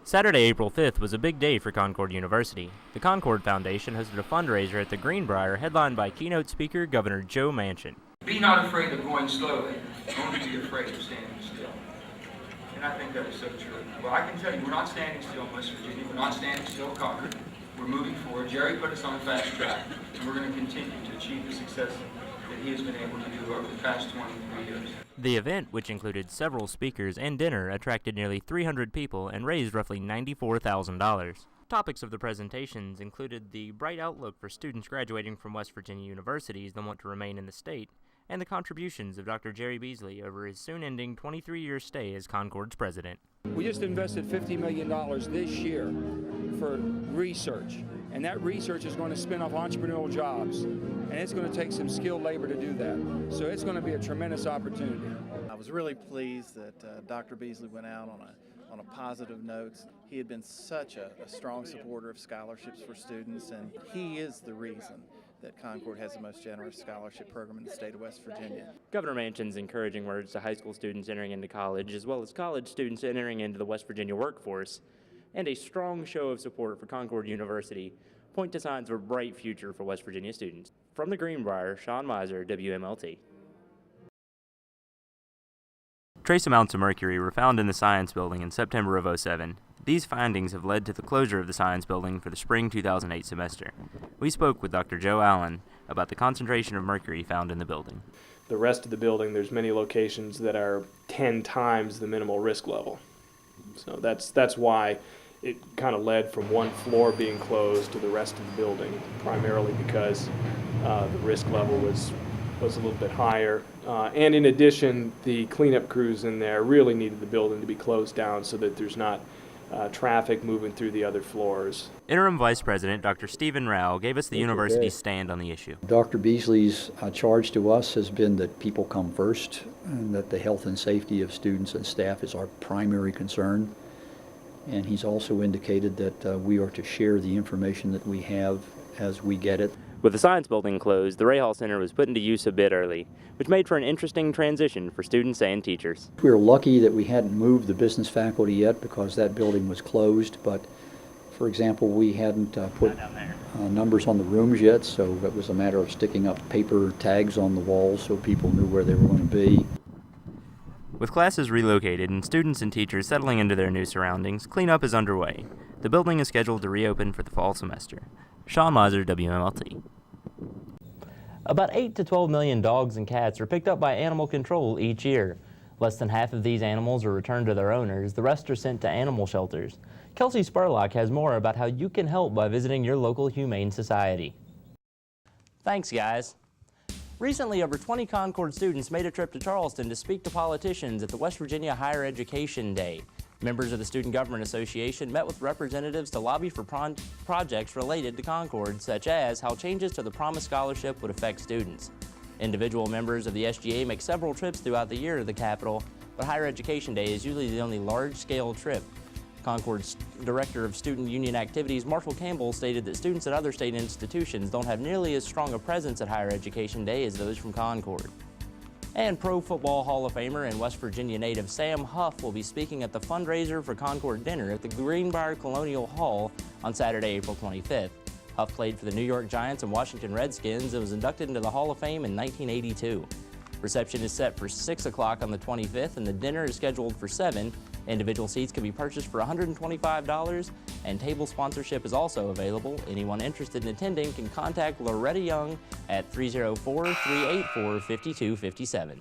Saturday, April 5th was a big day for Concord University. The Concord Foundation hosted a fundraiser at the Greenbrier headlined by keynote speaker Governor Joe Manchin. Be not afraid of going slowly, only be afraid of standing still. And I think that is so true. Well, I can tell you, we're not standing still in West Virginia. We're not standing still in Concord. We're moving forward. Jerry put us on a fast track, and we're going to continue to achieve the success that he has been able to do over the past 23 years. The event, which included several speakers and dinner, attracted nearly 300 people and raised roughly $94,000. Topics of the presentations included the bright outlook for students graduating from West Virginia universities that want to remain in the state, and the contributions of Dr. Jerry Beasley over his soon-ending 23-year stay as Concord's president. We just invested $50 million this year for research, and that research is going to spin off entrepreneurial jobs, and it's going to take some skilled labor to do that. So it's going to be a tremendous opportunity. I was really pleased that Dr. Beasley went out on a positive note. He had been such a strong supporter of scholarships for students, and he is the reason that Concord has the most generous scholarship program in the state of West Virginia. Governor Manchin's encouraging words to high school students entering into college, as well as college students entering into the West Virginia workforce, and a strong show of support for Concord University point to signs of a bright future for West Virginia students. From the Greenbrier, Shawn, WMLT. Trace amounts of mercury were found in the Science Building in September of '07. These findings have led to the closure of the Science Building for the spring 2008 semester. We spoke with Dr. Joe Allen about the concentration of mercury found in the building. The rest of the building, there's many locations that are 10 times the minimal risk level. So that's why it kind of led from one floor being closed to the rest of the building, primarily because the risk level was a little bit higher. And in addition, the cleanup crews in there really needed the building to be closed down so that there's not traffic moving through the other floors. Interim Vice President Dr. Stephen Rao gave us the university's stand on the issue. Dr. Beasley's charge to us has been that people come first and that the health and safety of students and staff is our primary concern. And he's also indicated that we are to share the information that we have as we get it. With the Science Building closed, the Ray Hall Center was put into use a bit early, which made for an interesting transition for students and teachers. We were lucky that we hadn't moved the business faculty yet because that building was closed, but for example, we hadn't put numbers on the rooms yet, so it was a matter of sticking up paper tags on the walls so people knew where they were going to be. With classes relocated and students and teachers settling into their new surroundings, cleanup is underway. The building is scheduled to reopen for the fall semester. Shawn, WMLT. About 8 to 12 million dogs and cats are picked up by animal control each year. Less than half of these animals are returned to their owners. The rest are sent to animal shelters. Kelsey Spurlock has more about how you can help by visiting your local humane society. Thanks, guys. Recently, over 20 Concord students made a trip to Charleston to speak to politicians at the West Virginia Higher Education Day. Members of the Student Government Association met with representatives to lobby for projects related to Concord, such as how changes to the Promise Scholarship would affect students. Individual members of the SGA make several trips throughout the year to the Capitol, but Higher Education Day is usually the only large-scale trip. Concord's Director of Student Union Activities, Marshall Campbell, stated that students at other state institutions don't have nearly as strong a presence at Higher Education Day as those from Concord. And Pro Football Hall of Famer and West Virginia native Sam Huff will be speaking at the fundraiser for Concord dinner at the Greenbrier Colonial Hall on Saturday, April 25th. Huff played for the New York Giants and Washington Redskins and was inducted into the Hall of Fame in 1982. Reception is set for 6 o'clock on the 25th, and the dinner is scheduled for 7. Individual seats can be purchased for $125, and table sponsorship is also available. Anyone interested in attending can contact Loretta Young at 304-384-5257.